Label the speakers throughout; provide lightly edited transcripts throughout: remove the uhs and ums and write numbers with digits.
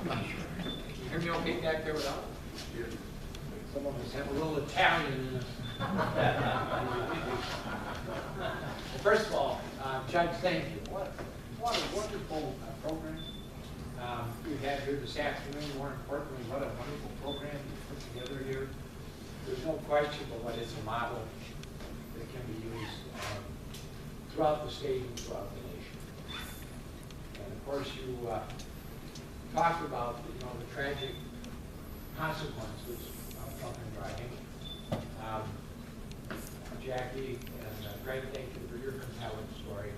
Speaker 1: You hear me okay back there without? Some of us have a little Italian in us. Well, first of all, Judge, thank you. What a wonderful program you had here this afternoon. More importantly, what a wonderful program you put together here. There's no question but it's a model that can be used throughout the state and throughout the nation. And of course, you talked about the tragic consequences of drunk and driving. Jackie and Greg, thank you for your compelling story.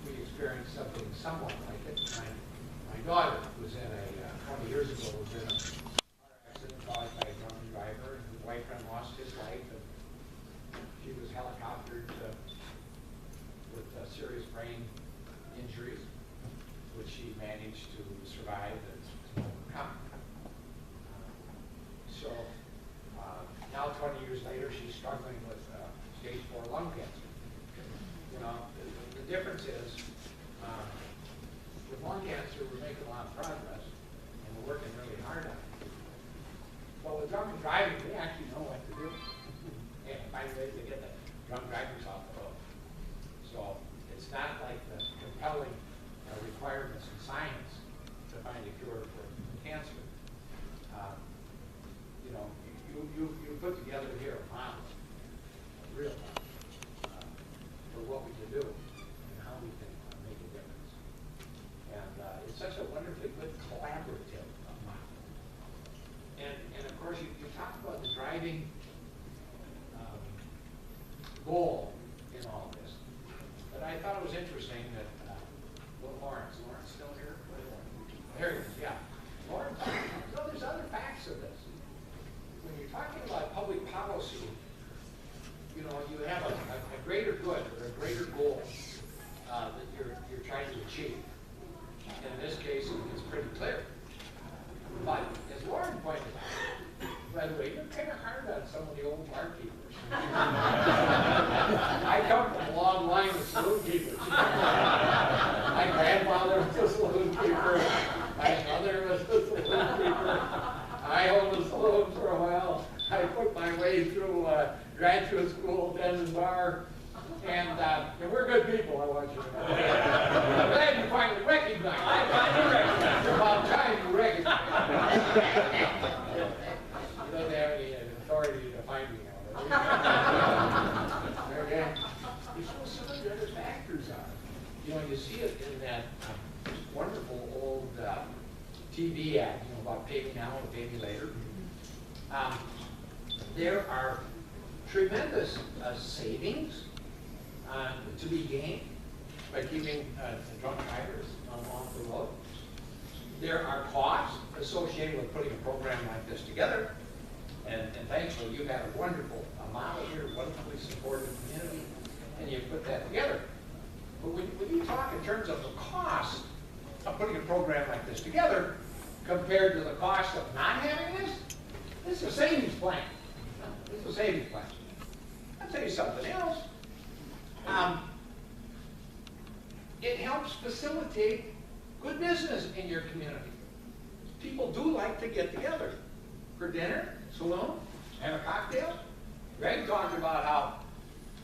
Speaker 1: We experienced something somewhat like it. My daughter was in 20 years ago, was in a car accident caused by a drunken driver, and her boyfriend lost his life, and she was helicoptered with serious brain injuries, which she managed to survive and overcome. So now 20 years later, she's struggling with stage 4 lung cancer. The difference is with lung cancer, we're making a lot of progress and we're working really hard on it. But with drunk and driving, we actually know what to do and find ways to get the drunk drivers off the road. So it's not like the compelling requirements in science to find a cure for cancer. You put together here a model, a real model, for what we can do and how we can make a difference. And it's such a wonderfully good collaborative model. And of course, you talked about the driving goal in all this. But I thought it was interesting that Lawrence still here? Here he is, yeah. Lawrence, there's other facts of this. When you're talking about public policy, you have a greater good or a greater goal that you're trying to achieve. And in this case, it's pretty clear. But as Lauren pointed out, by the way, you're kind of hard on some of the old barkeepers. I come from a long line of saloon keepers. My grandfather was a saloon keeper. My mother was a saloon keeper. I owned a saloon for a while. I put my way through graduate school, Denton Bar, and we're good people, I want you to know. I'm glad you finally recognize it. I finally recognize it. It's about time you recognize it. You don't have any authority to find me now. Okay? You know, some of the other factors are, you see it in that wonderful old TV ad, about pay me now or pay me later. There are tremendous savings to be gained by keeping drunk drivers off the road. There are costs associated with putting a program like this together. And thankfully, you had a wonderful model here, wonderfully supportive community, and you put that together. But when you talk in terms of the cost of putting a program like this together, compared to the cost of not having this is a savings plan. This is a savings plan. I'll tell you something else. It helps facilitate good business in your community. People do like to get together for dinner, saloon, have a cocktail. Greg talked about how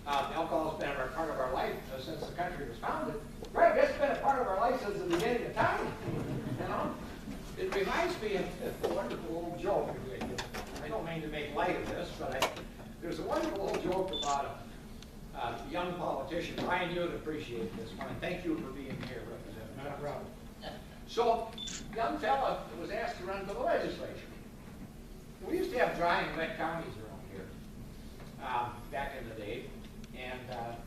Speaker 1: alcohol has been a part of our life since the country was founded. Greg, it's been a part of our life since the beginning of time. It reminds me of a wonderful old joke. I don't mean to make light of this, but there's a wonderful old joke about a young politician. Ryan, you would appreciate this one. Thank you for being here, Representative. Not a problem. So, young fella was asked to run for the legislature. We used to have dry and wet counties around here back in the day. And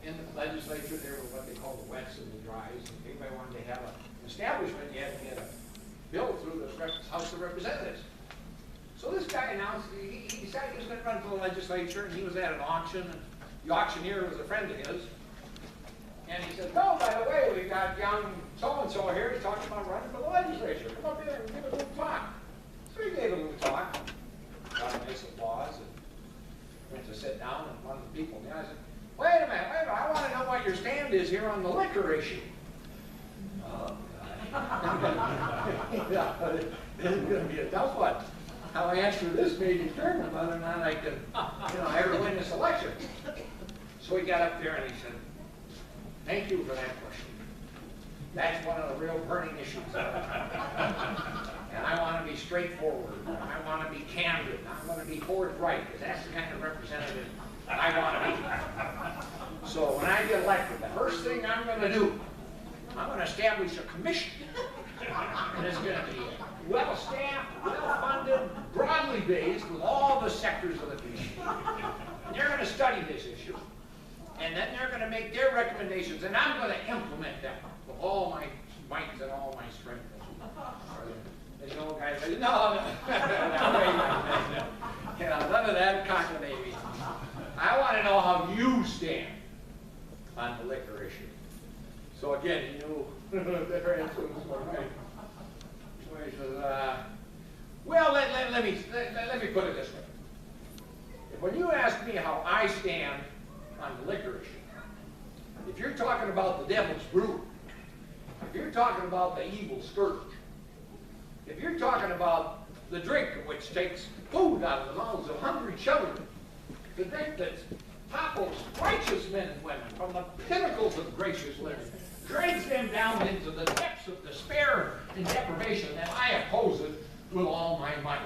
Speaker 1: in the legislature, there were what they call the wets and the dries. If anybody wanted to have an establishment, you had to get a bill through the House of Representatives. So this guy announced, he decided he was going to run for the legislature, and he was at an auction, and the auctioneer was a friend of his. And he said, "Oh, by the way, we got young so-and-so here. He's talking about running for the legislature. Come up here and give a little talk." So he gave a little talk, got a nice applause, and went to sit down, and one of the people there said, wait a minute, I want to know what your stand is here on the liquor issue. Oh, God. This is going to be a tough one. How I answer this may determine whether or not I can, ever win this election. So he got up there and he said, "Thank you for that question. That's one of the real burning issues. And I want to be straightforward. I want to be candid. I want to be forthright, because that's the kind of representative I want to be. So when I get elected, the first thing I'm going to do, I'm going to establish a commission. And it's going to be well-staffed, well-funded, broadly based with all the sectors of the community. And they're going to study this issue. And then they're going to make their recommendations, and I'm going to implement them with all my might and all my strength." The old guy said, "No, none of that cockamamie. I want to know how you stand on the liquor issue." So again, he knew their answer was right. So he says, "Well, let me put it this way. When you ask me how I stand on the liquor issue, if you're talking about the devil's brew, if you're talking about the evil scourge, if you're talking about the drink which takes food out of the mouths of hungry children, the drink that topples righteous men and women from the pinnacles of gracious living, drags them down into the depths of despair and deprivation, then I oppose it with all my might."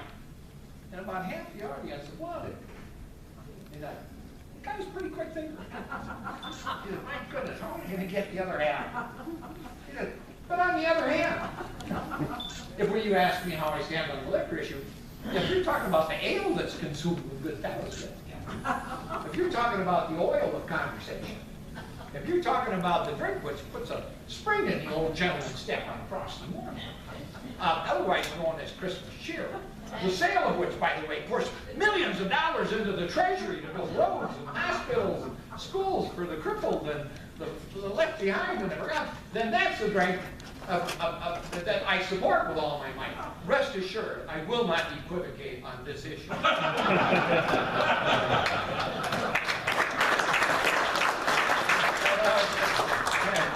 Speaker 1: And about half the audience applauded. And the guy was a pretty quick thinker. He said, "My goodness, how am I going to get the other half?" He said, "But on the other hand, if you ask me how I stand on the liquor issue, if you're talking about the ale that's consumed with good fellowship, if you're talking about the oil of conversation, if you're talking about the drink which puts a spring in the old gentleman's step on a frosty morning, otherwise known as Christmas cheer, the sale of which, by the way, pours millions of dollars into the treasury to build roads and hospitals and schools for the crippled and the left behind and the forgotten, then that's the drink that I support with all my might. Rest assured, I will not equivocate on this issue."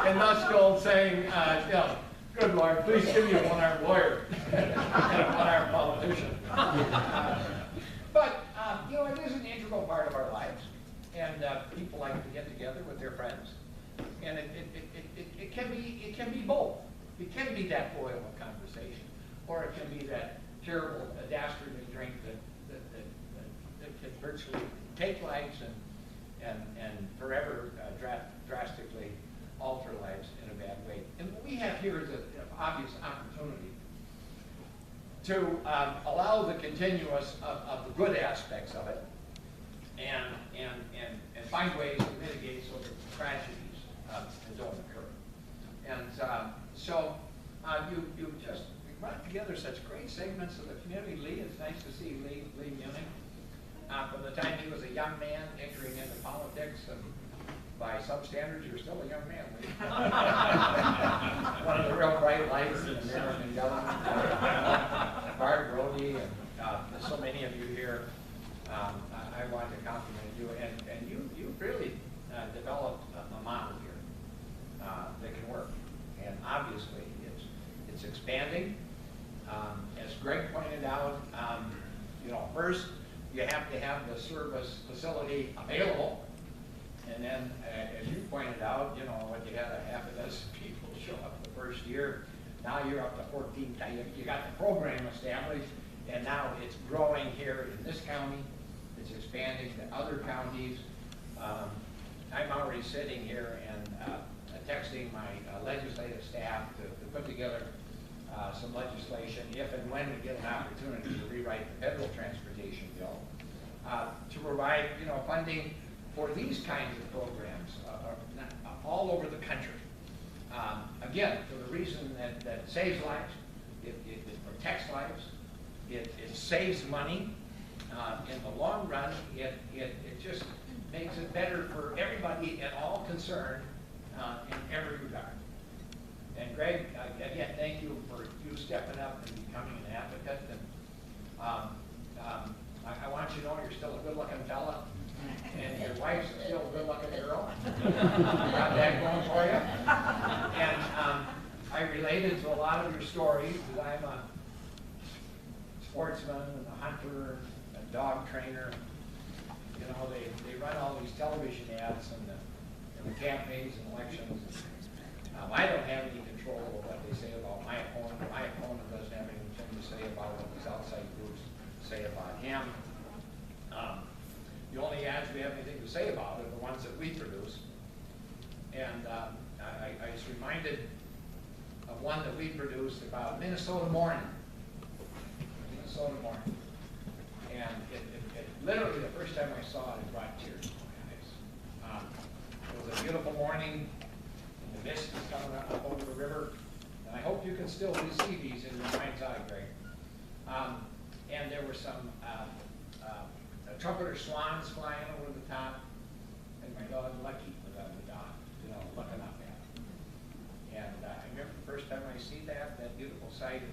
Speaker 1: And thus the old saying, "Good Lord, please give me a one-armed lawyer and a one-armed politician." But it is an integral part of our lives, and people like to get together with their friends, and it can be both. It can be that oil of conversation, or it can be that terrible, dastardly drink that can virtually take lives and forever drastically alter lives in a bad way. And what we have here is an obvious opportunity to allow the continuous of the good aspects of it, and find ways to mitigate so that the tragedies don't occur. And so you just brought together such great segments of the community. Lee, it's nice to see Lee Munich. From the time he was a young man entering into politics, and by some standards, you're still a young man, Lee. One of the real bright lights in American government. Bart Brody, and so many of you here, I want to compliment you. And you really developed a model here that can work. And obviously, it's expanding. As Greg pointed out, first you have to have the service facility available, and then, as you pointed out, when you had a half a dozen people show up the first year, now you're up to 14. You got the program established, and now it's growing here in this county. It's expanding to other counties. I'm already sitting here and texting my legislative staff to put together some legislation, if and when we get an opportunity to rewrite the federal transportation bill, to provide funding for these kinds of programs all over the country. Again, for the reason that saves lives, it protects lives, it saves money. In the long run, it just makes it better for everybody and all concerned in every regard. And Greg, again, thank you for you stepping up and becoming an advocate. And I want you to know you're still a good-looking fella, and your wife's still a good-looking girl. Got that going for you. And I related to a lot stories, because I'm a sportsman and a hunter and a dog trainer. You know, they run all these television ads and the campaigns and elections. I don't have any control of what they say about my opponent. My opponent doesn't have anything to say about what these outside groups say about him. The only ads we have anything to say about are the ones that we produce. And I was reminded of one that we produced about Minnesota Morning. Minnesota Morning. And it literally, the first time I saw it, it brought tears to my eyes. It was a beautiful morning, and the mist was coming up over the river. And I hope you can still see these in your mind's eye, Greg. And there were some trumpeter swans flying over the top, and my dog Lucky was on the dock, you know, looking up at it. And I remember the first time I see that beautiful sight,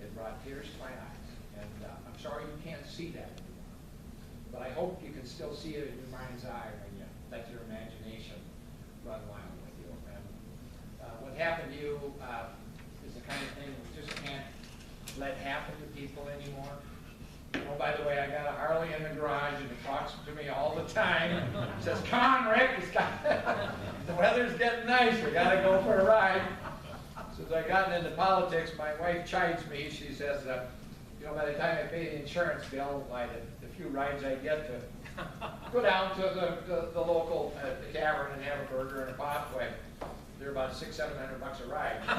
Speaker 1: it brought tears to my eyes. And I'm sorry you can't see that anymore, but I hope you can still see it in your mind's eye when you let your imagination run wild with you. And what happened to you is the kind of thing we just can't let happen to people anymore. Oh, by the way, I got a Harley in the garage, and it talks to me all the time. It says, "Come on, Rick, the weather's getting nice. We got to go for a ride." Since I gotten into politics, my wife chides me. She says, you know, by the time I pay the insurance bill, the few rides I get to go down to the local tavern and have a burger and a pop, they're about $600-700 a ride. But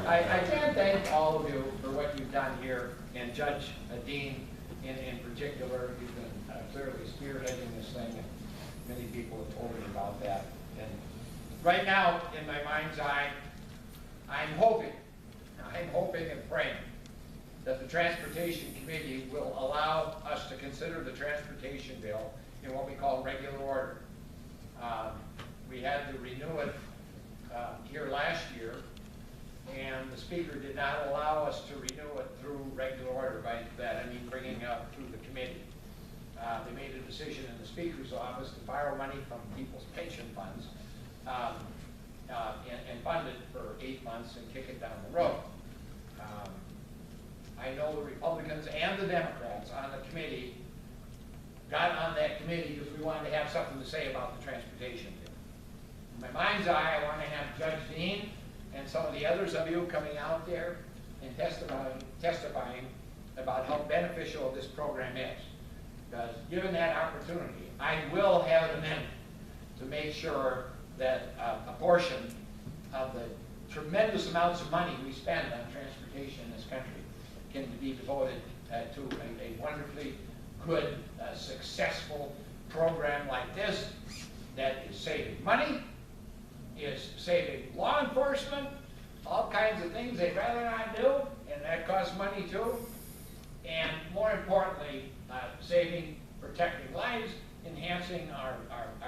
Speaker 1: I can't thank all of you for what you've done here, and Judge Dean in particular. You've been clearly spearheading this thing, and many people have told me about that. And right now, in my mind's eye, I'm hoping and praying that the Transportation Committee will allow us to consider the transportation bill in what we call regular order. We had to renew it here last year, and the Speaker did not allow us to renew it through regular order. By that, I mean bringing it up through the committee. They made a decision in the Speaker's office to borrow money from people's pension funds and fund it for 8 months and kick it down the road. I know the Republicans and the Democrats on the committee got on that committee because we wanted to have something to say about the transportation bill. In my mind's eye, I want to have Judge Dean and some of the others of you coming out there and testifying about how beneficial this program is. Because given that opportunity, I will have an amendment to make sure that a portion of the tremendous amounts of money we spend on transportation in this country can be devoted to a wonderfully good, successful program like this that is saving money, is saving law enforcement, all kinds of things they'd rather not do, and that costs money too. And more importantly, protecting lives, enhancing our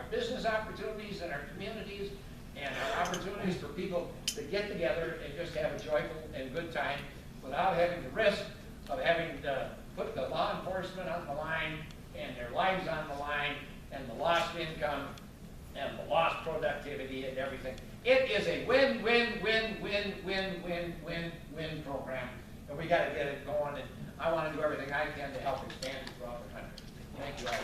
Speaker 1: business opportunities in our communities, and our opportunities for people to get together and just have a joyful and good time without having the risk of having to put the law enforcement on the line and their lives on the line and the lost income and the lost productivity and everything. It is a win-win-win-win-win-win-win program, and we got to get it going, and I want to do everything I can to help expand it throughout the country. Thank you all.